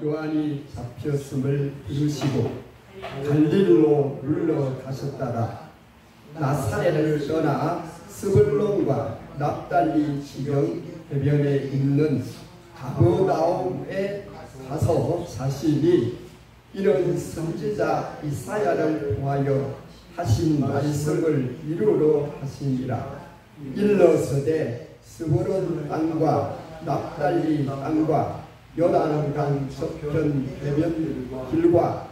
요한이 잡혔음을 들으시고 갈릴리로 물러가셨다가 나사렛을 떠나 스불론과 납달리 지경 해변에 있는 가버나움에 가서 사시니 이는 선지자 이사야를 통하여 하신 말씀을 이루러 하시니라. 일러서되 스불론 땅과 납달리 땅과 요단강 저편 해변 길과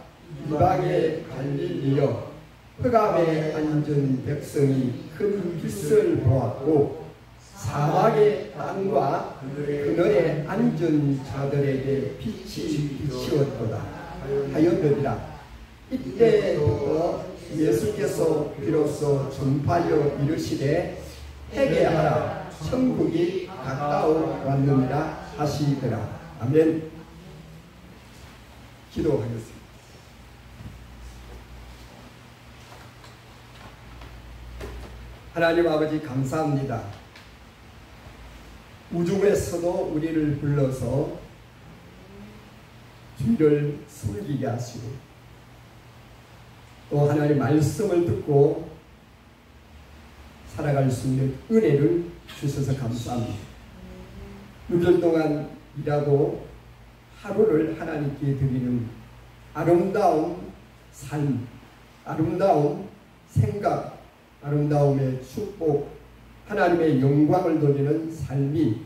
이방의 갈릴리여 흑암에 앉은 백성이 큰 빛을 보았고 사막의 땅과 그늘에 앉은 자들에게 빛이 비치었도다 하였느니라. 이때부터 예수께서 비로소 전파하여 이르시되 회개하라 천국이 가까워 왔느니라 하시더라. 아멘. 기도하겠습니다. 하나님 아버지 감사합니다. 우중에서도 우리를 불러서 주를 섬기게 하시고 또 하나님의 말씀을 듣고 살아갈 수 있는 은혜를 주셔서 감사합니다. 6일 동안 일하고 하루를 하나님께 드리는 아름다운 삶, 아름다운 생각, 아름다움의 축복, 하나님의 영광을 돌리는 삶이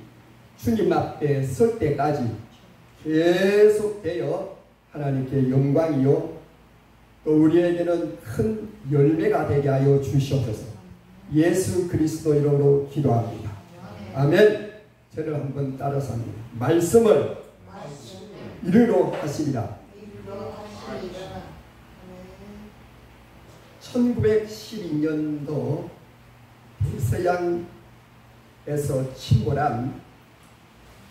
주님 앞에 설 때까지 계속되어 하나님께 영광이요 또 우리에게는 큰 열매가 되게 하여 주시옵소서. 예수 그리스도 이름으로 기도합니다. 아멘. 저를 한번 따라서 합니다. 말씀을 이루러 하시리라. 1912년도 대서양에서 침몰한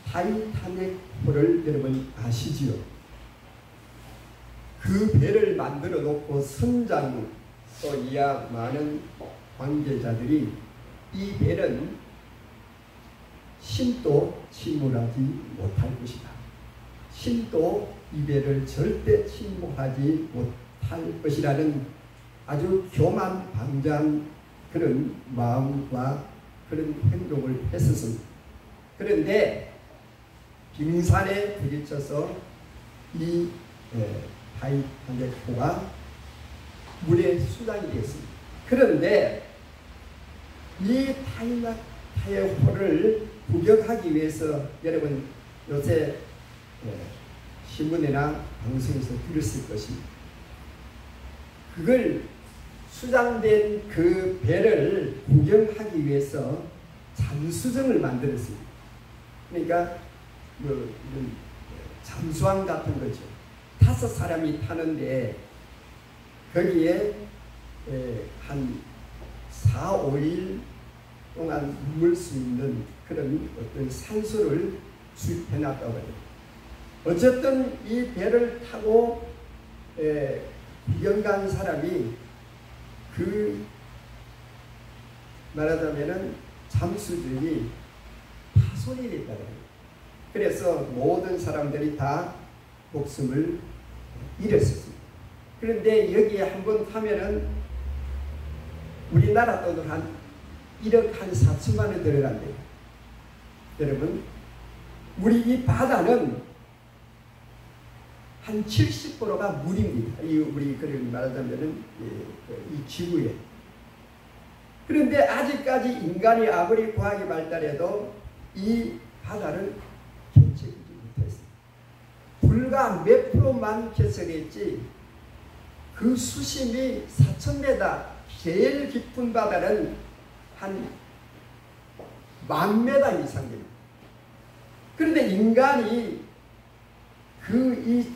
타이타닉호를 여러분 아시지요? 그 배를 만들어 놓고 선장 또 이하 많은 관계자들이 이 배는 신도 침몰하지 못할 것이다. 신도 이 배를 절대 침몰하지 못할 것이라는 아주 교만방자한 그런 마음과 그런 행동을 했었습니다. 그런데 빙산에 부딪혀서 이 타이타닉호가 물에 수장이 되었습니다. 그런데 이 타이타닉호를 구경하기 위해서 여러분 요새 신문이나 방송에서 들었을 것입니다. 그걸 수장된 그 배를 구경하기 위해서 잠수정을 만들었습니다. 그러니까 잠수함 같은 거죠. 5사람이 타는데 거기에 한 4, 5일 동안 묵을 수 있는 그런 어떤 산소를 주입해 놨다고 해요. 어쨌든 이 배를 타고 구경 간 사람이 그 말하자면은 잠수정이 파손이 됐다고 해요. 그래서 모든 사람들이 다 목숨을 잃었습니다. 그런데 여기에 한번 타면은 우리나라 돈으로 한 1억 한 4천만 원 들어간대요. 여러분, 우리 이 바다는 한 70%가 물입니다. 우리 그런 말하자면은 이 지구에. 그런데 아직까지 인간이 아무리 과학이 발달해도 이 바다를 개척하지 못했어요. 불과 몇 프로만 개척했지 그 수심이 4,000m, 제일 깊은 바다는 한 10,000m 이상 됩니다. 그런데 인간이 이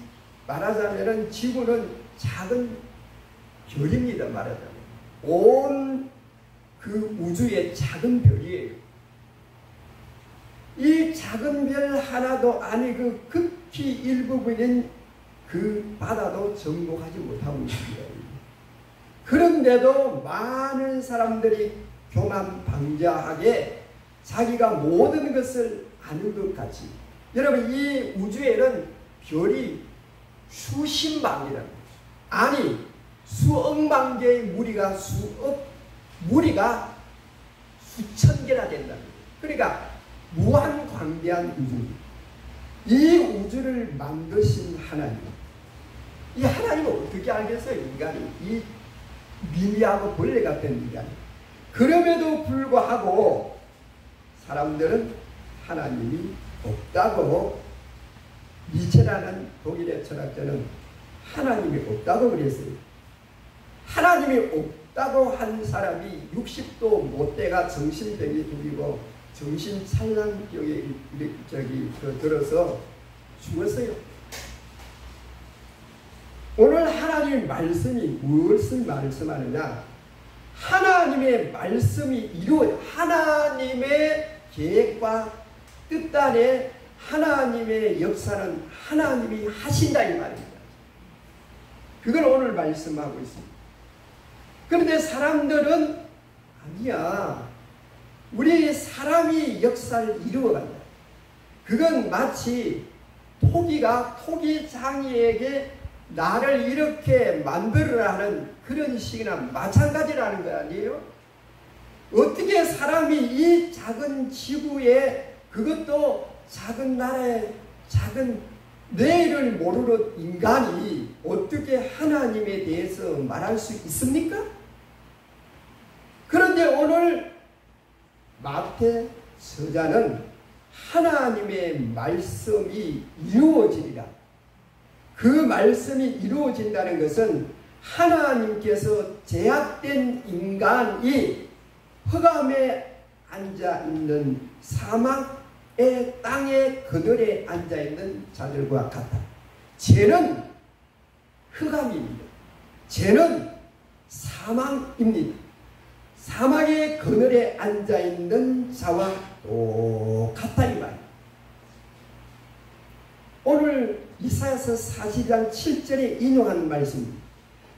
말하자면은 지구는 작은 별입니다. 말하자면 온 그 우주의 작은 별이에요. 이 작은 별 하나도 아니 그 극히 일부분인 그 바다도 정복하지 못하고 있습니다. 그런데도 많은 사람들이 교만방자하게 자기가 모든 것을 아는 것 같이, 여러분 이 우주에는 별이 수십만 개라는 거죠. 아니 수억만 개의 무리가 무리가 수천 개나 된다는 거예요. 그러니까 무한광대한 우주. 이 우주를 만드신 하나님. 이 하나님을 어떻게 알겠어요? 인간이. 이 미미하고 벌레 같은 인간이. 그럼에도 불구하고 사람들은 하나님이 없다고, 니체라는 독일의 철학자는 하나님이 없다고 그랬어요. 하나님이 없다고 한 사람이 60도 못 돼가 정신병이 들리고 정신착란병에 들어서 죽었어요. 오늘 하나님의 말씀이 무엇을 말씀하느냐? 하나님의 말씀이 하나님의 계획과 뜻 안에 하나님의 역사는 하나님이 하신다 이 말입니다. 그걸 오늘 말씀하고 있습니다. 그런데 사람들은 아니야. 우리 사람이 역사를 이루어간다. 그건 마치 토기장이에게 나를 이렇게 만들어라 하는 그런 식이나 마찬가지라는 거 아니에요? 어떻게 사람이 이 작은 지구에, 그것도 작은 나라에 작은 내일을 모르는 인간이 어떻게 하나님에 대해서 말할 수 있습니까? 그런데 오늘 마태 서자는 하나님의 말씀이 이루어지리라. 그 말씀이 이루어진다는 것은 하나님께서 제약된 인간이 흑암에 앉아있는 사막의 땅에 그늘에 앉아있는 자들과 같다. 죄는 흑암입니다. 죄는 사망입니다. 사막의 그늘에 앉아있는 자와 똑같다 이 말입니다. 오늘 이사야서 40장 7절에 인용한 말씀입니다.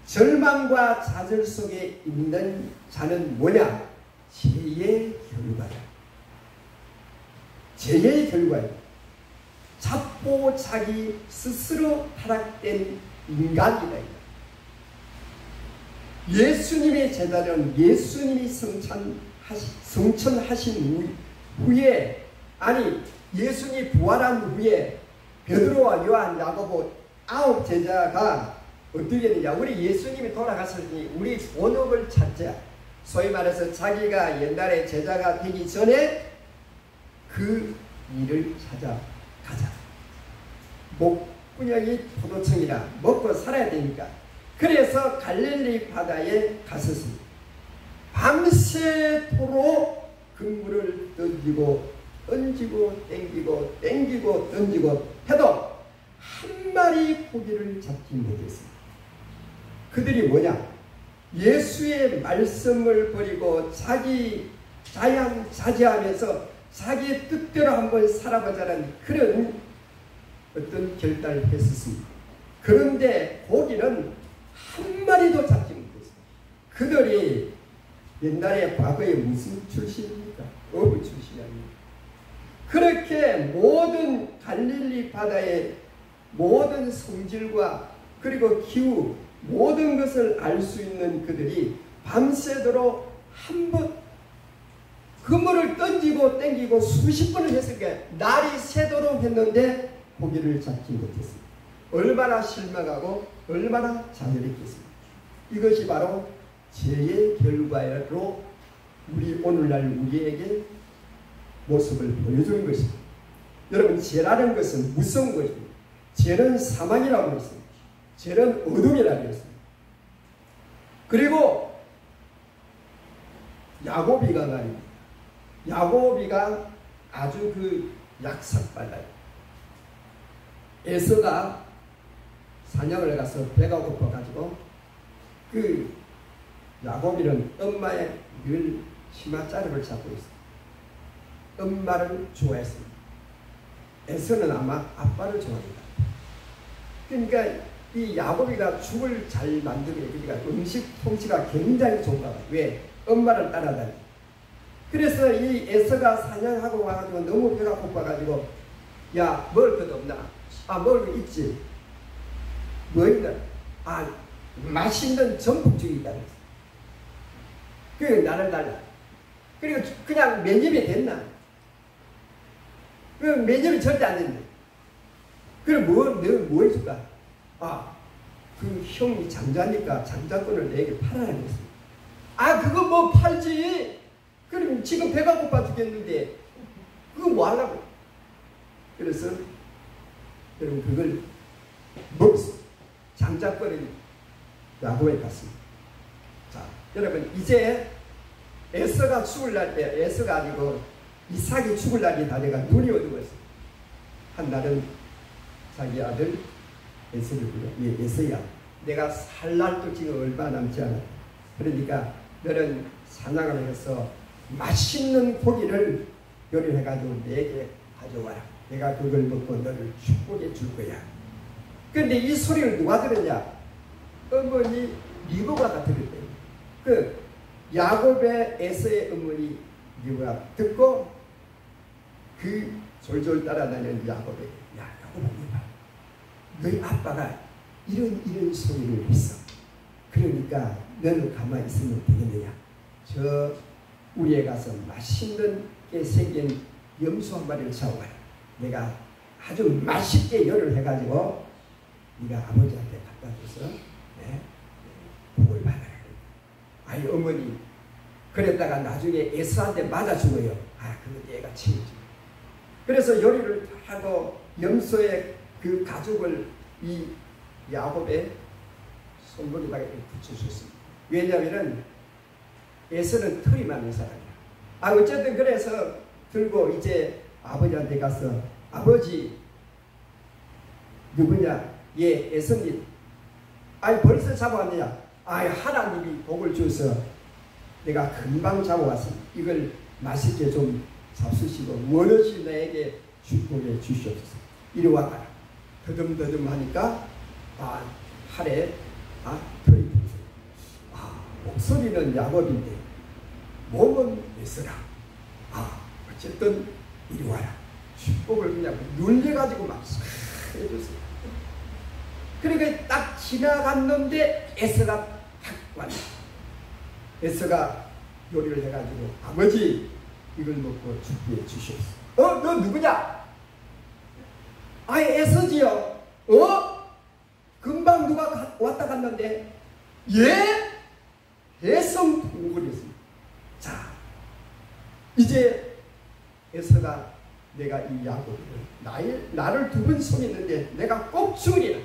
절망과 좌절 속에 있는 자는 뭐냐? 죄의 결과다. 죄의 결과예요. 자포자기 스스로 타락된 인간이다. 예수님의 제자는 예수님이 성천하신 후에, 아니 예수님이 부활한 후에 베드로와 요한, 야고보 9 제자가 어떻게 되냐? 우리 예수님이 돌아가셨으니 우리 본업을 찾자. 소위 말해서 자기가 옛날에 제자가 되기 전에 그 일을 찾아가자. 목구녕이 포도청이라 먹고 살아야 되니까. 그래서 갈릴리 바다에 갔었습니다. 밤새도록 그물을 던지고 던지고 해도 한 마리 고기를 잡지 못했습니다. 그들이 뭐냐? 예수의 말씀을 버리고 자기 자양자재하면서 자기의 뜻대로 한번 살아보자는 그런 어떤 결단을 했었습니다. 그런데 고기는 한 마리도 잡지 못했습니다. 그들이 옛날에 과거에 무슨 출신입니까? 어부 출신이 아닙니다. 그렇게 모든 갈릴리 바다의 모든 성질과 그리고 기후 모든 것을 알 수 있는 그들이 밤새도록 한 번 그물을 던지고 땡기고 수십 번을 했으니까 날이 새도록 했는데 고기를 잡지 못했습니다. 얼마나 실망하고 얼마나 좌절했겠습니까? 이것이 바로 죄의 결과로 우리 오늘날 우리에게 모습을 보여주는 것입니다. 여러분, 죄라는 것은 무서운 것입니다. 죄는 사망이라고 했습니다. 죄는 어둠이라고 했습니다. 그리고 야고비가 말입니다. 야고비가 아주 그 약삭빨라요. 에서가 사냥을 가서 배가 고파가지고 그 야고비는 엄마의 늘 치맛자루를 잡고 있습니다. 엄마를 좋아했습니다. 에서는 아마 아빠를 좋아합니다. 그러니까 이 야고비가 죽을 잘 만들게, 그러니까 음식 솜씨가 굉장히 좋은가 봐요. 왜? 엄마를 따라다니. 그래서 이 에서가 사냥하고 와가지고 너무 배가 고파가지고 야, 먹을 것 없나? 먹을 거 있지. 뭐 있나? 맛있는 전복죽이 있다. 그게 나를 달라. 그리고 그냥 매nhập 됐나? 그 매nhập 절대 안 됐네. 그럼 너는 뭐 해줄까? 그 형이 장자니까 장자권을 내게 팔아야 겠어. 그거 뭐 팔지? 그럼 지금 배가 고파 죽겠는데 그거 뭐 하려고? 그래서 여러분 그걸 먹었어. 장자권을 야곱에 갔습니다. 자, 여러분 이제 에서가 죽을 날 때, 에서가 아니고 이삭이 죽을 날이 다 돼가 눈이 어두웠어요. 한 날은 자기 아들 에서를 불러. 에서야, 내가 살 날도 지금 얼마 남지 않아. 그러니까 너는 사냥을 해서 맛있는 고기를 요리해가지고 내게 가져와라. 내가 그걸 먹고 너를 축복해 줄 거야. 그런데 이 소리를 누가 들었냐? 어머니 리브가가 들었대요. 그 야곱의 에서의 어머니 리브가 듣고 그 졸졸 따라다니는 야곱에게, 야 야곱아, 너희 아빠가 이런 소리를 했어. 그러니까 너는 가만히 있으면 되겠느냐? 저 우리에 가서 맛있는 게 생긴 염소 한 마리를 잡아와라. 내가 아주 맛있게 요리를 해가지고 네가 아버지한테 갖다 줘서 복을 받아라. 아이 어머니 그랬다가 나중에 에서한테 맞아 죽어요. 그건 얘가 치우지. 그래서 요리를 하고 염소의 그 가죽을 이 야곱의 손목에다가 붙여줬습니다. 왜냐하면 에서는 털이 많은 사람이야. 어쨌든 그래서 들고 이제 아버지한테 가서, 아버지 누구냐? 에서님. 벌써 잡아왔느냐? 하나님이 복을 주셔서 내가 금방 잡아왔습니다. 이걸 맛있게 좀 잡수시고 원없이 나에게 축복해 주시옵소서. 이리 와라. 더듬더듬 하니까 팔에 털이 붙어요. 목소리는 야곱인데 몸은 에서라. 어쨌든 이리 와라. 축복을 그냥 눌려가지고 막 해줬어요. 그러니까 딱 지나갔는데 에서가 확 왔다. 에서가 요리를 해가지고, 아버지 이걸 먹고 축복해 주시옵소서. 너 누구냐? 에서지요. 금방 누가 왔다 갔는데 대성 통곡했습니다. 자, 이제 에서가 내가 이 야곱을 나를 두 번 속였는데 내가 꼭 죽으리라.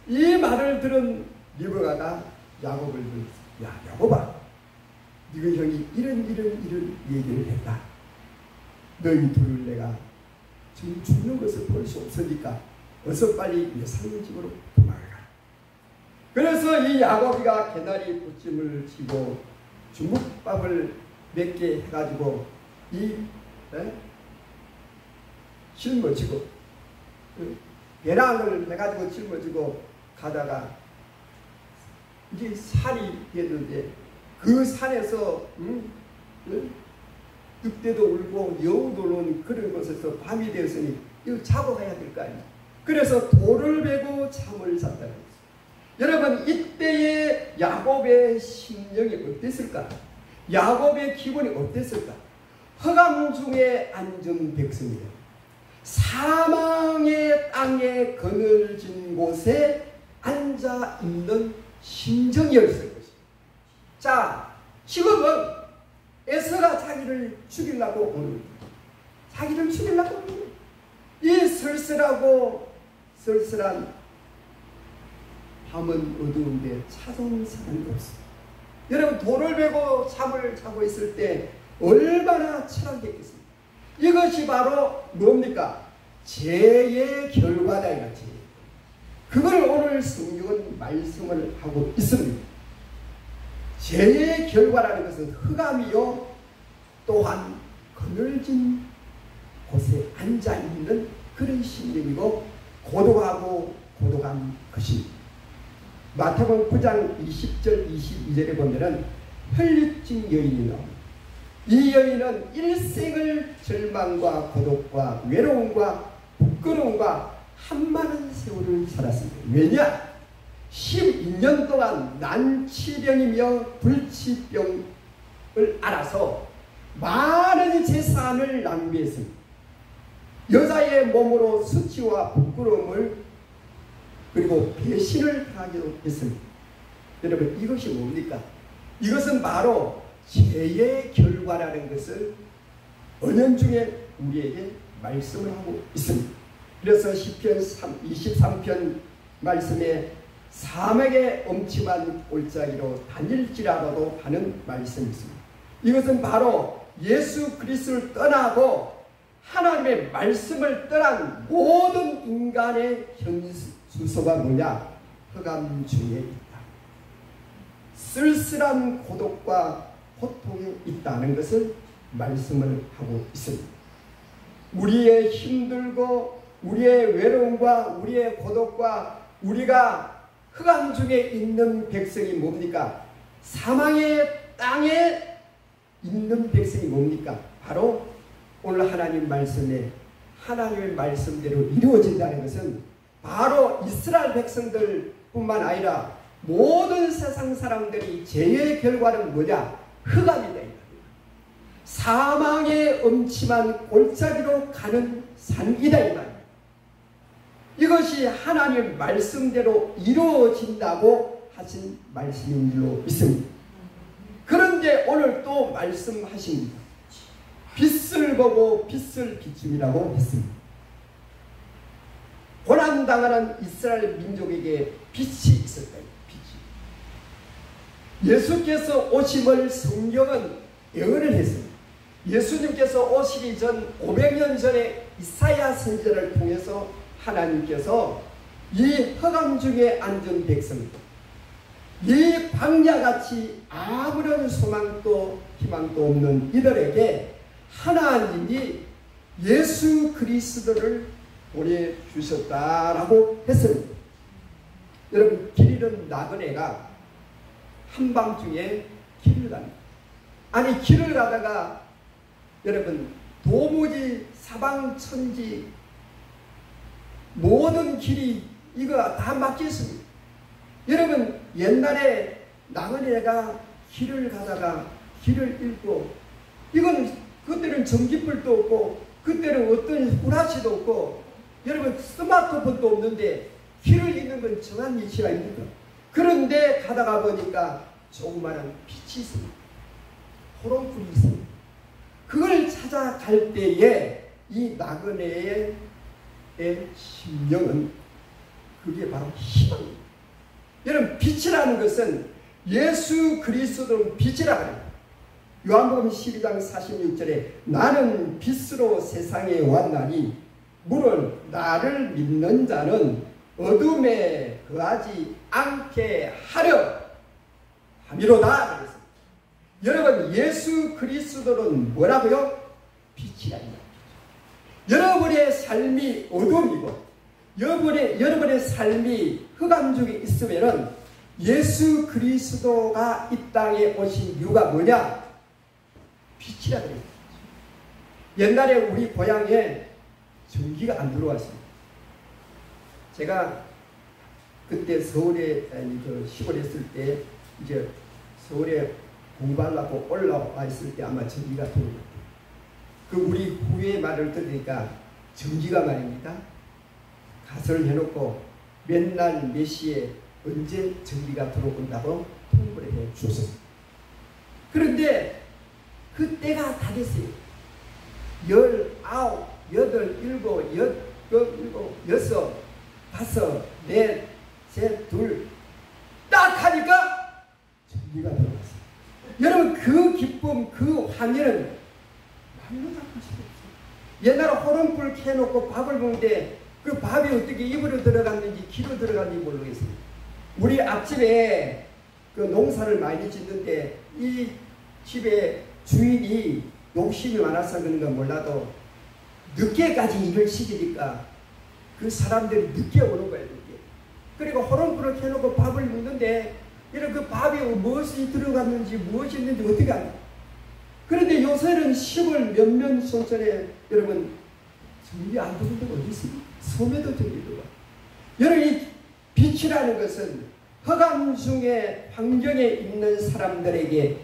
이 말을 들은 리브가가 야곱을 불렀어. 야 야곱아, 네가 형이 이런 얘기를 했다. 너희 둘을 내가 지금 죽는 것을 볼 수 없으니까 어서 빨리 예사님 집으로 도망가. 그래서 이 야곱이가 개나리 부찜을 치고 중국밥을 몇 개 해가지고 짊어지고 배낭을 해가지고 짊어지고 가다가 이제 산이 됐는데 그 산에서 늑대도 울고 여우도 우는 그런 곳에서 밤이 되었으니 이거 자고 가야 될 거 아니에요. 그래서 돌을 베고 잠을 잤다고 했어요. 여러분 이때의 야곱의 심령이 어땠을까? 야곱의 기분이 어땠을까? 허감 중에 앉은 백성이다. 사망의 땅에 그늘진 곳에 앉아 있는 심정이었을 것입니다. 자, 지금은 에서가 자기를 죽이려고 오는 거예요. 자기를 죽이려고 오는 거예요. 이 쓸쓸한 밤은 어두운데 찾아오는 사람이 없어요. 여러분 돌을 베고 잠을 자고 있을 때 얼마나 철학했겠습니까? 이것이 바로 뭡니까? 죄의 결과다 이거지. 그걸 오늘 성경은 말씀을 하고 있습니다. 죄의 결과라는 것은 흑암이요 또한 그늘진 곳에 앉아있는 그런 심령이고 고독한 것입니다. 마태복음 9장 20절 22절에 보면 혈육진 여인이 나옵니다. 이 여인은 일생을 절망과 고독과 외로움과 부끄러움과 한많은 세월을 살았습니다. 왜냐? 12년 동안 난치병이며 불치병을 앓아서 많은 재산을 낭비했습니다. 여자의 몸으로 수치와 부끄러움을 그리고 배신을 당하기도 했습니다. 여러분, 이것이 뭡니까? 이것은 바로 죄의 결과라는 것을 은연중에 우리에게 말씀을 하고 있습니다. 그래서 시편 23편 말씀에 사막의 엄침한 골짜기로 다닐지라도 하는 말씀이 있습니다. 이것은 바로 예수 그리스도를 떠나고 하나님의 말씀을 떠난 모든 인간의 현수소가 뭐냐? 흑암 중에 있다. 쓸쓸한 고독과 고통에 있다는 것을 말씀을 하고 있습니다. 우리의 힘들고 우리의 외로움과 우리의 고독과 우리가 흑암 중에 있는 백성이 뭡니까? 사망의 땅에 있는 백성이 뭡니까? 바로 오늘 하나님 말씀에 하나님의 말씀대로 이루어진다는 것은 바로 이스라엘 백성들 뿐만 아니라 모든 세상 사람들이 죄의 결과는 뭐냐? 흑암이다. 사망의 엄침한 골짜기로 가는 산이다 이 말입니다. 이것이 하나님의 말씀대로 이루어진다고 하신 말씀인 줄로 믿습니다. 그런데 오늘 또 말씀하십니다. 빛을 보고 빛을 비춤이라고 했습니다. 고난당하는 이스라엘 민족에게 빛이 있었다. 빛이. 예수께서 오심을 성경은 예언을 했습니다. 예수님께서 오시기 전 500년 전에 이사야 선지자를 통해서 하나님께서 이 흑암 중에 앉은 백성들, 이 광야같이 아무런 소망도 희망도 없는 이들에게 하나님이 예수 그리스도를 보내주셨다라고 했습니다. 여러분, 길 잃은 나그네가 한밤중에 길을 갑니다. 아니, 길을 가다가 여러분, 도무지 사방천지 모든 길이 이거 다 막혀 있습니다. 여러분, 옛날에 나그네가 길을 가다가 길을 잃고, 이건 그때는 전기불도 없고 그때는 어떤 후라시도 없고 여러분 스마트폰도 없는데 길을 잃는 건 정한 위치가 있습니다. 그런데 가다가 보니까 조그마한 빛이 있습니다. 호롱불이 있습니다. 그걸 찾아갈 때에 이 나그네의 심령은 그게 바로 희망입니다. 여러분, 빛이라는 것은 예수 그리스도는 빛이라고 합니다. 요한복음 12장 46절에 나는 빛으로 세상에 왔나니 물론 나를 믿는 자는 어둠에 거하지 않게 하려 함이로다. 그랬습니다. 여러분, 예수 그리스도는 뭐라고요? 빛이라. 여러분의 삶이 어둠이고 여러분의 삶이 흑암 중에 있으면은 예수 그리스도가 이 땅에 오신 이유가 뭐냐? 빛이라 그래요. 옛날에 우리 고향에 전기가 안 들어왔습니다. 제가 그때 서울에 시골에 있을 때 이제 서울에 공부하려고 올라와 있을 때 아마 전기가 들어올 거예요. 그 우리 후의 말을 들으니까 전기가 말입니다. 가설을 해놓고 맨날 몇 시에 언제 전기가 들어온다고 통보를 해 주었습니다. 그런데 그때가 다 됐어요. 19, 8, 7, 8, 6, 5, 4, 3, 2 딱 하니까 전기가 들어왔어요. 여러분, 그 기쁨, 그 환희는 말로 담을 수가 없어요. 옛날에 호롱불 켜놓고 밥을 먹는데 그 밥이 어떻게 입으로 들어갔는지 귀로 들어갔는지 모르겠어요. 우리 앞집에 그 농사를 많이 짓는데 이 집에 주인이 욕심이 많아서 그런 건 몰라도 늦게까지 일을 시키니까 그 사람들이 늦게 오는 거예요. 늦게. 그리고 호롱불을 켜놓고 밥을 먹는데 이런 그 밥이 무엇이 들어갔는지 무엇이 있는지 어떻게 알아요? 그런데 요새는 10월 몇몇 손전에 여러분 전기 안 들어온 데가 어디 있습니까? 섬에도 전기 들어와. 여러분, 이 빛이라는 것은 흑암 중에 환경에 있는 사람들에게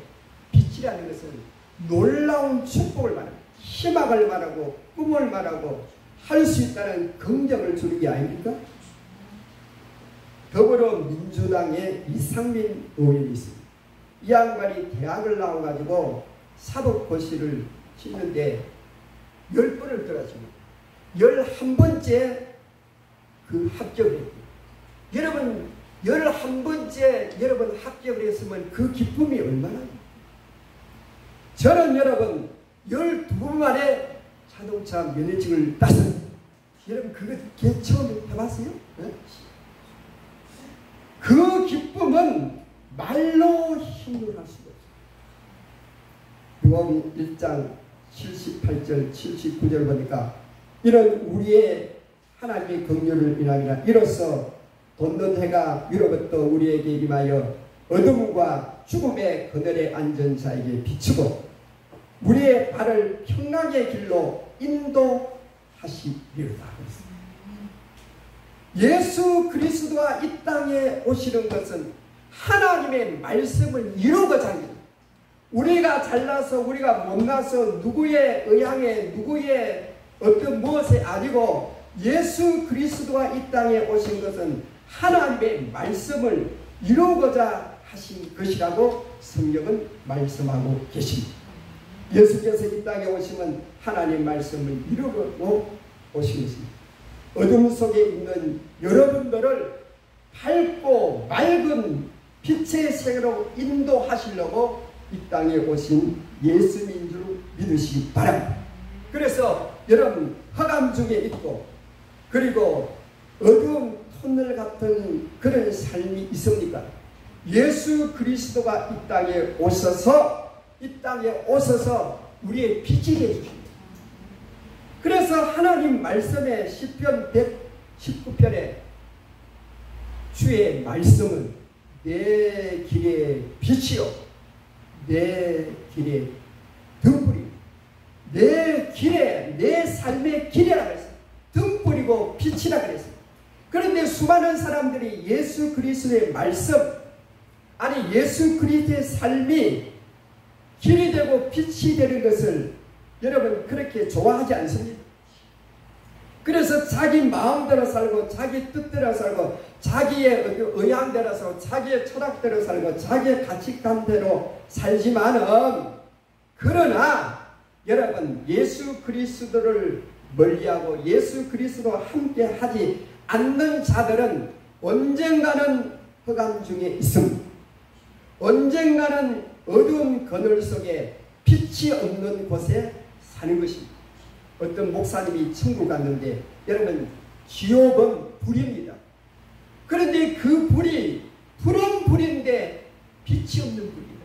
빛이라는 것은 놀라운 축복을 말하고 희망을 말하고 꿈을 말하고 할 수 있다는 긍정을 주는 게 아닙니까? 더불어민주당의 이상민 의원이 있습니다. 이 양반이 대학을 나와가지고 사법고시를 치는데 10번을 떨어집니다. 11번째 그 합격을 했고, 여러분 11번째 여러분 합격을 했으면 그 기쁨이 얼마나. 저는 여러분 12번 만에 자동차 면허증을 땄어요. 여러분 그거 처음 해봤어요? 네? 그 기쁨은 말로 힘을 할 수가 없어요. 요한 1장 78절 79절 보니까 이런 우리의 하나님의 긍휼을 인하여 이로써 돋는 해가 위로부터 우리에게 임하여 어둠과 죽음의 그늘에 앉은 자에게 비추고 우리의 발을 평강의 길로 인도하시리로다. 예수 그리스도가 이 땅에 오시는 것은 하나님의 말씀을 이루고자 합니다. 우리가 잘나서 우리가 못나서 누구의 의향에 누구의 어떤 무엇에 아니고 예수 그리스도가 이 땅에 오신 것은 하나님의 말씀을 이루고자 하신 것이라고 성경은 말씀하고 계십니다. 예수께서 이 땅에 오시면 하나님의 말씀을 이루고 오신 것입니다. 어둠 속에 있는 여러분들을 밝고 맑은 빛의 세계로 인도하시려고 이 땅에 오신 예수님인 줄 믿으시기 바랍니다. 그래서 여러분 흑암 중에 있고 그리고 어두운 터널 같은 그런 삶이 있습니까? 예수 그리스도가 이 땅에 오셔서 우리의 빛이 되어주십니다. 그래서 하나님 말씀에 시편 119편에 주의 말씀은 내 길의 빛이요 내 길의 등불이 내 삶의 길이라고 했어요. 등불이고 빛이라고 했어요. 그런데 수많은 사람들이 예수 그리스도의 말씀 아니 예수 그리스도의 삶이 길이 되고 빛이 되는 것을 여러분 그렇게 좋아하지 않습니다. 그래서 자기 마음대로 살고 자기 뜻대로 살고 자기의 의향대로 살고 자기의 철학대로 살고 자기의 가치관대로 살지만은 그러나 여러분 예수 그리스도를 멀리하고 예수 그리스도와 함께 하지 않는 자들은 언젠가는 흑암 중에 있습니다. 언젠가는 어두운 그늘 속에 빛이 없는 곳에 사는 것입니다. 어떤 목사님이 천국 갔는데 여러분 지옥은 불입니다. 그런데 그 불이 푸른 불인데 빛이 없는 불입니다.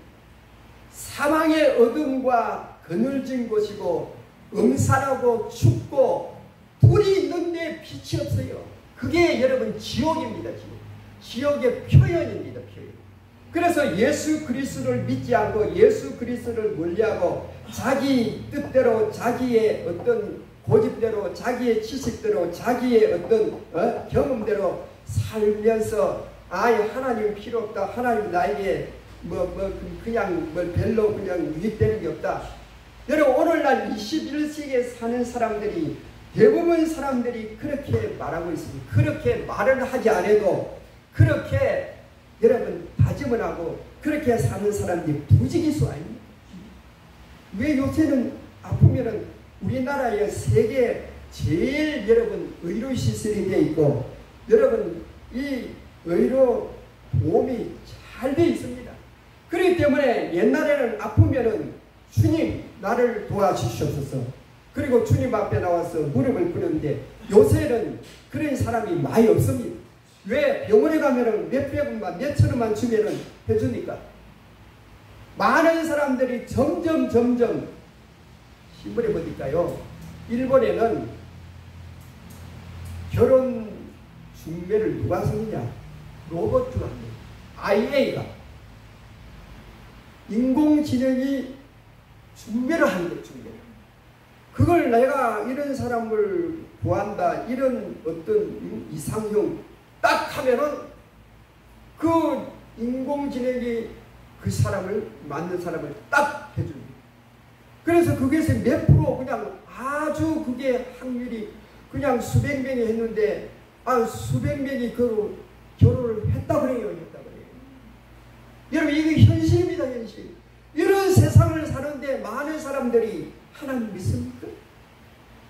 사망의 어둠과 그늘진 곳이고 음산하고 춥고 불이 있는데 빛이 없어요. 그게 여러분 지옥입니다. 지옥의 표현입니다. 표현. 그래서 예수 그리스도를 믿지 않고 예수 그리스도를 멀리하고 자기 뜻대로 자기의 어떤 고집대로 자기의 지식대로 자기의 어떤 경험대로 살면서 하나님 필요 없다. 하나님 나에게 그냥 별로 그냥 유익되는 게 없다. 여러분 오늘날 21세기에 사는 사람들이 대부분 사람들이 그렇게 말하고 있습니다. 그렇게 말을 하지 않아도 그렇게 여러분 다짐을 하고 그렇게 사는 사람들이 부지기수 아닙니까? 왜 요새는 아프면은 우리나라의 세계 제일 여러분 의료 시설이 되어 있고 여러분 이 의료 보험이 잘 되어 있습니다. 그렇기 때문에 옛날에는 아프면은 주님 나를 도와주시옵소서 그리고 주님 앞에 나와서 무릎을 꿇는데 요새는 그런 사람이 많이 없습니다. 왜? 병원에 가면은 몇백원만 몇천원만 주면은 해주니까. 많은 사람들이 점점 신문에 보니까요. 일본에는 결혼 중매를 누가 하느냐? 로봇주가 합니다. IA가 인공지능이 중매를 하는 거예요. 중매를. 그걸 내가 이런 사람을 구한다, 이런 어떤 이상형 딱 하면은 그 인공지능이 그 사람을, 맞는 사람을 딱 해줍니다. 그래서 그게서 몇 프로 그냥 아주 그게 확률이 그냥 수백 명이 했는데, 수백 명이 그 결혼을 했다 그래요. 여러분, 이게 현실입니다, 현실. 이런 세상을 사는데 많은 사람들이 하나님 믿습니까?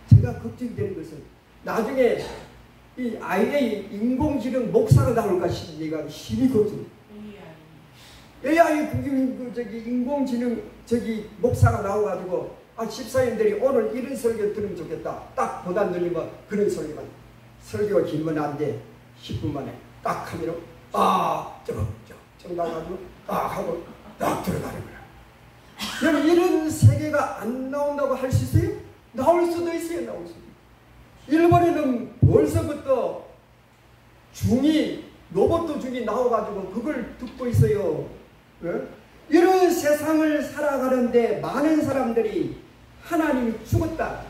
제가 걱정되는 것은 나중에 이 AI 인공지능 목사가 나올까 싶으니까 심히 걱정. AI 인공지능 목사가 나와가지고 집사님들이 오늘 이런 설교 들으면 좋겠다. 딱 보단 들리면 그런 설교만, 설교가 길면 안 돼. 10분 만에 딱 하면 쭉 나가지고 하고 딱 들어가는 거야. 여러분, 이런 세계가 안 나온다고 할 수 있어요? 나올 수도 있어요. 나올 수도. 일본에는 벌써부터 로봇 중이 나와가지고 그걸 듣고 있어요. 네? 이런 세상을 살아가는데 많은 사람들이 하나님이 죽었다,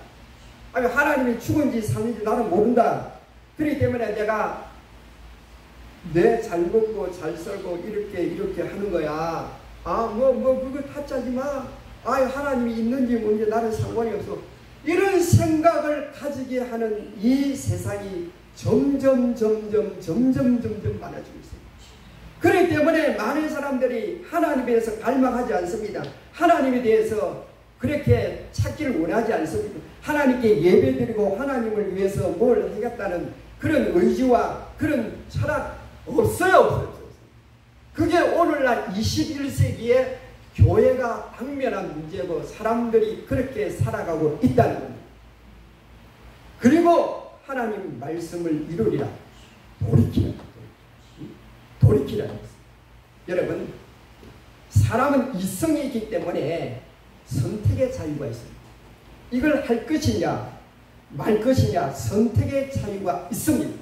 하나님이 죽은지 사는지 나는 모른다. 그렇기 때문에 내가 잘 먹고 잘 살고 이렇게 하는 거야. 그거 타짜지 마. 하나님이 있는지 뭔지 나는 상관이 없어. 이런 생각을 가지게 하는 이 세상이 점점 많아지고 있어요. 그렇기 때문에 많은 사람들이 하나님에 대해서 갈망하지 않습니다. 하나님에 대해서 그렇게 찾기를 원하지 않습니다. 하나님께 예배드리고 하나님을 위해서 뭘 하겠다는 그런 의지와 그런 철학 없어요. 그게 오늘날 21세기에 교회가 당면한 문제고 사람들이 그렇게 살아가고 있다는 겁니다. 그리고 하나님 말씀을 이루리라. 돌이키라. 여러분, 사람은 이성이 있기 때문에 선택의 자유가 있습니다. 이걸 할 것이냐 말 것이냐 선택의 자유가 있습니다.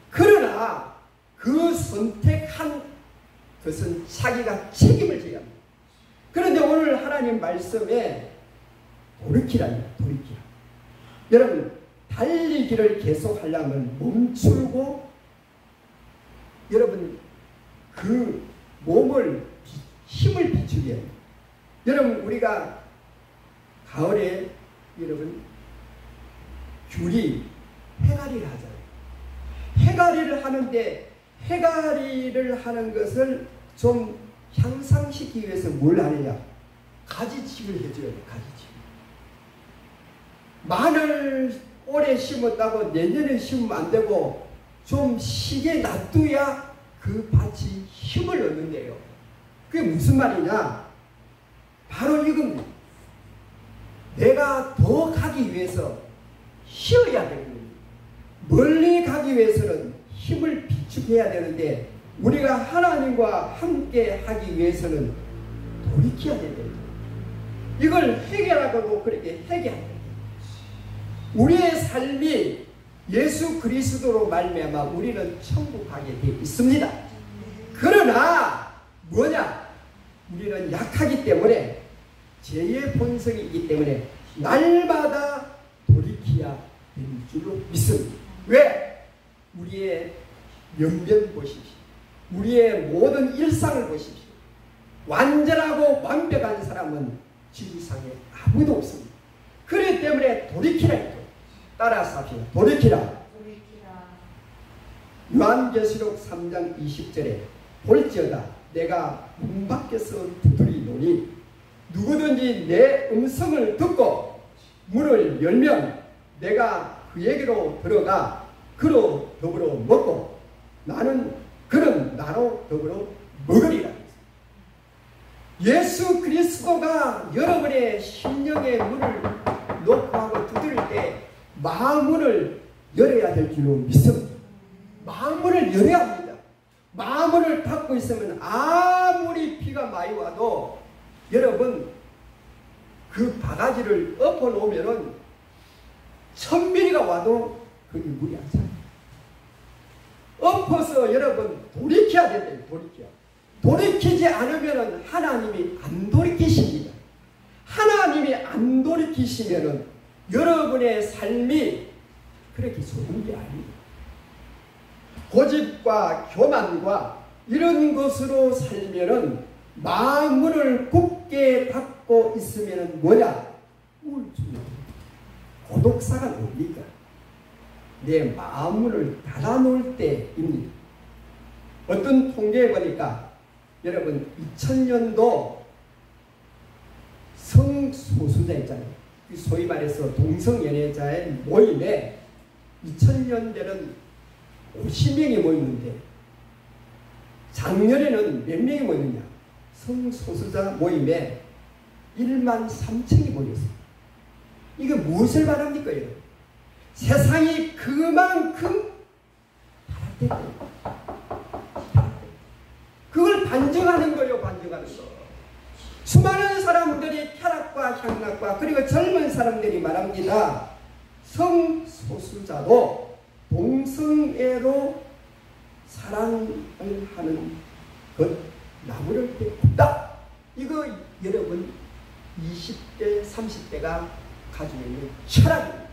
그러나 그 선택한 것은 자기가 책임을 져야 합니다. 그런데 오늘 하나님 말씀에 돌이키라. 여러분, 달리기를 계속 하려면 멈추고 여러분 그 몸을 힘을 비추게 해요. 여러분, 우리가 가을에 여러분 귤이 해가리를 하잖아요. 해가리를 하는데 해가리를 하는 것을 좀 향상시키기 위해서 뭘 하느냐? 가지치기를 해줘야 돼요. 가지치기. 마늘 올해 심었다고 내년에 심으면 안 되고 좀 쉬게 놔둬야 그 밭이 힘을 얻는데요. 그게 무슨 말이냐? 바로 이겁니다. 내가 더 가기 위해서 쉬어야 되는 겁니다. 멀리 가기 위해서는 힘을 비축해야 되는데 우리가 하나님과 함께 하기 위해서는 돌이켜야 된다. 이걸 해결하고 그렇게 해결한다. 우리의 삶이 예수 그리스도로 말미암아 우리는 천국 가게 되어 있습니다. 그러나 뭐냐? 우리는 약하기 때문에 죄의 본성이 있기 때문에 날마다 돌이켜야 되는 줄로 믿습니다. 왜? 우리의 면면 보십시오. 우리의 모든 일상을 보십시오. 완전하고 완벽한 사람은 지구상에 아무도 없습니다. 그렇기 때문에 돌이키라. 따라서 합시다. 돌이키라. 요한계시록 3장 20절에 볼지어다 내가 문 밖에서 두드리노니 누구든지 내 음성을 듣고 문을 열면 내가 그에게로 들어가 그로 더불어 먹고 그는 나로 더불어 먹으리라. 예수 그리스도가 여러분의 심령의 문을 놓고 하고 두드릴 때 마음문을 열어야 될 줄로 믿습니다. 마음문을 열어야 합니다. 마음문을 닫고 있으면 아무리 비가 많이 와도 여러분 그 바가지를 엎어 놓으면은 1000mm가 와도 거기 물이 안 차요. 엎어서 여러분 돌이켜야 된대요. 돌이키지 않으면 하나님이 안 돌이키십니다. 하나님이 안 돌이키시면 여러분의 삶이 그렇게 좋은 게 아닙니다. 고집과 교만과 이런 것으로 살면은 마음을 굳게 닫고 있으면은 뭐냐? 우울증, 고독사가 뭡니까? 내 마음을 닫아놓을 때입니다. 어떤 통계에 보니까 여러분 2000년도 성소수자 있잖아요. 소위 말해서 동성연애자의 모임에 2000년대는 50명이 모였는데 작년에는 몇 명이 모였느냐? 성소수자 모임에 1만 3천이 모였어요. 이게 무엇을 말합니까? 여러분? 세상이 그만큼 타락됐다. 그걸 반증하는 거예요. 반증하는 거. 수많은 사람들이 쾌락과 향락과 그리고 젊은 사람들이 말합니다. 성소수자도 동성애로 사랑을 하는 것 나무를 때 없다. 이거 여러분 20대 30대가 가지고 있는 철학입니다.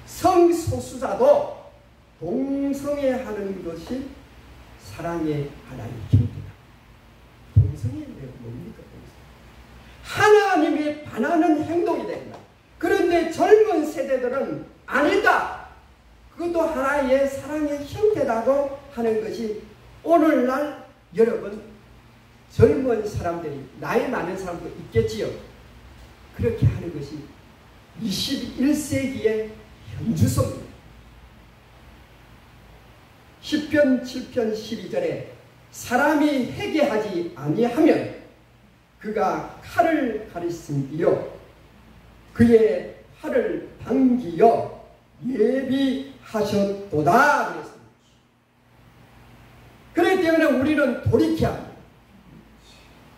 성소수자도 동성애 하는 것이 사랑의 하나의 힘이다. 동성애는 뭡니까? 하나님이 반하는 행동이 된다. 그런데 젊은 세대들은 아니다. 그것도 하나의 사랑의 형태라고 하는 것이 오늘날 여러분 젊은 사람들이 나이 많은 사람도 있겠지요. 그렇게 하는 것이 21세기의 현주소입니다. 10편 7편 12절에 사람이 회개하지 아니하면 그가 칼을 가리심이요 그의 팔을 당기어 예비하셨도다 그랬습니다. 그렇기 때문에 우리는 돌이켜야 합니다.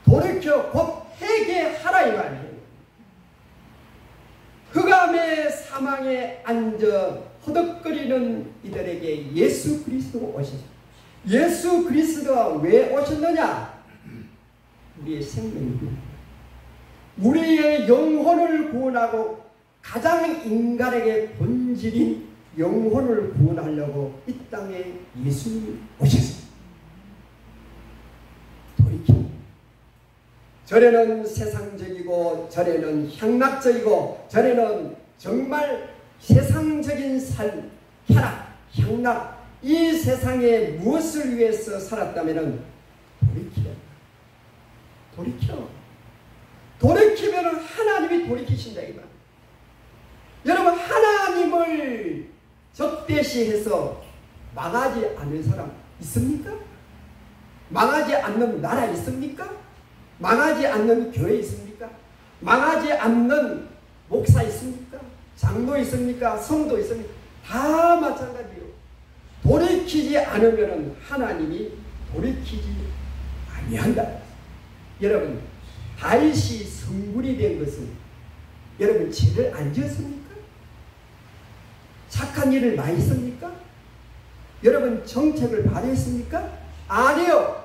돌이켜 곧 회개하라 이 말이에요. 흑암의 사망에 앉아 허덕거리는 이들에게 예수 그리스도가 오셨습니다. 예수 그리스도가 왜 오셨느냐? 우리의 생명을 구원하고 우리의 영혼을 구원하고 가장 인간에게 본질인 영혼을 구원하려고 이 땅에 예수님이 오셨습니다. 돌이킵니다. 전에는 세상적이고 전에는 향락적이고 전에는 정말 세상적인 삶, 쾌락, 향락 이 세상에 무엇을 위해서 살았다면 돌이키면 하나님이 돌이키신다 이 말. 여러분 하나님을 적대시해서 망하지 않는 사람 있습니까? 망하지 않는 나라 있습니까? 망하지 않는 교회 있습니까? 망하지 않는 목사 있습니까? 장로 있습니까? 성도 있습니까? 다 마찬가지예요. 돌이키지 않으면 하나님이 돌이키지 아니한다. 여러분 다윗이 성군이 된 것은 여러분 죄를 안 지었습니까? 착한 일을 많이 했습니까? 여러분 정책을 발휘했습니까? 아니요.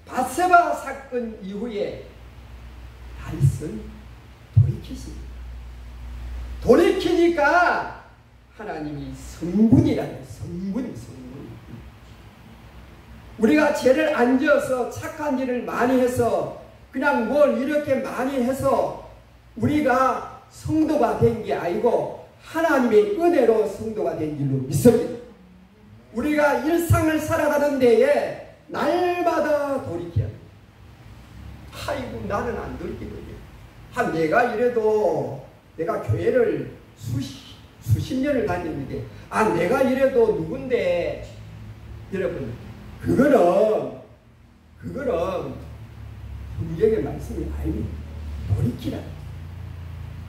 밧세바 사건 이후에 다윗은 돌이키십니다. 돌이키니까 하나님이 성군이라는 성군. 우리가 죄를 안 지어서 착한 일을 많이 해서 그냥 뭘 이렇게 많이 해서 우리가 성도가 된 게 아니고 하나님의 은혜로 성도가 된 줄로 믿습니다. 우리가 일상을 살아가는 데에 날마다 돌이켜야 합니다. 아이고 나는 안 돌이키거든요. 내가 이래도 내가 교회를 수십 년을 다녔는데 내가 이래도 누군데 여러분 그거는 성경의 말씀이 아닙니다. 돌이키라.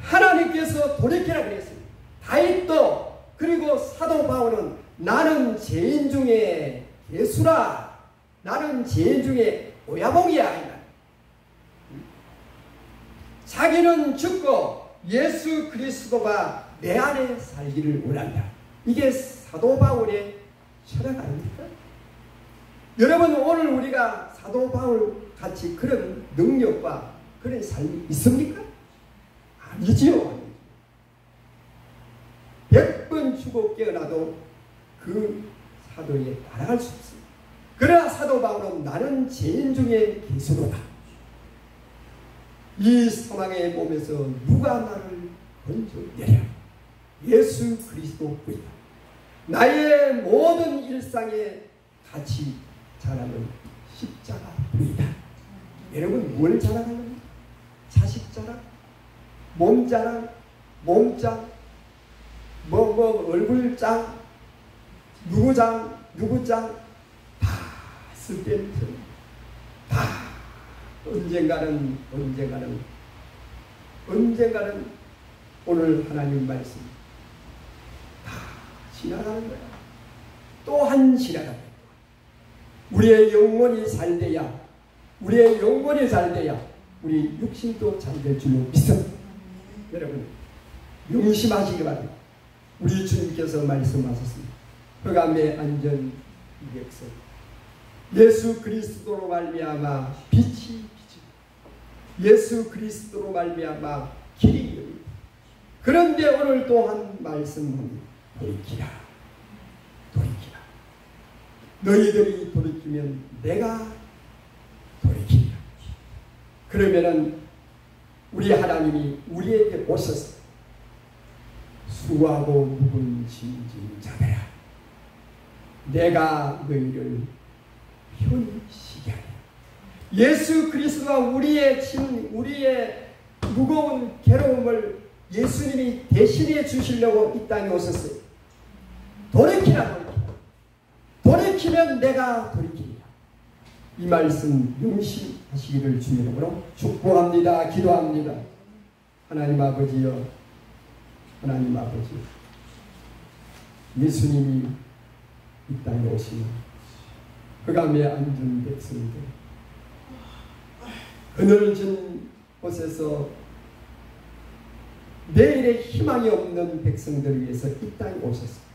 하나님께서 돌이키라 그랬습니다. 다윗도 그리고 사도 바울은 나는 죄인 중에 예수라. 나는 죄인 중에 오야봉이야. 자기는 죽고 예수 그리스도가 내 안에 살기를 원한다. 이게 사도 바울의 철학 아닙니까? 여러분 오늘 우리가 사도 바울 같이 그런 능력과 그런 삶이 있습니까? 아니지요. 수고 깨어나도 그 사도에 따라갈 수 없습니다. 그러나 사도 바울은 나는 죄인 중에 괴수로다. 이 사망의 몸에서 누가 나를 건져내랴. 예수 그리스도뿐이다. 나의 모든 일상에 같이 자랑은 십자가뿐이다. 여러분 뭘 자랑하는? 자식 자랑? 몸 자랑? 몸짱? 얼굴짱? 누구짱? 누구짱? 다 쓸데없는 소리. 다 언젠가는 오늘 하나님 말씀 다 지나가는 거야. 또한 지나가는 거야. 우리의 영혼이 잘 돼야, 우리의 영혼이 잘 돼야 우리 육신도 잘 될 줄로 믿습니다. 여러분 명심하시기 바랍니다. 우리 주님께서 말씀하셨습니다. 흑암의 안전 백성 예수 그리스도로 말미암아 빛이 비치고 예수 그리스도로 말미암아 길이 열리고. 그런데 오늘 또한 말씀합니다. 돌이키라. 돌이키라. 너희들이 돌이키면 내가 돌이키리라. 그러면은 우리 하나님이 우리에게 오셔서 수고하고 무거운 짐진 자들아 내가 너희를 편히 쉬게 하리라. 예수 그리스도가 우리의 무거운 괴로움을 예수님이 대신해 주시려고 이 땅에 오셨어요. 돌이키라. 돌이키면 내가 돌이키리라. 이 말씀 명심하시기를 주의 이름으로 축복합니다. 기도합니다. 하나님 아버지여, 하나님 아버지, 예수님이 이 땅에 오시는 흑암에 앉은 백성들, 그늘진 곳에서 내일의 희망이 없는 백성들을 위해서 이 땅에 오셨습니다.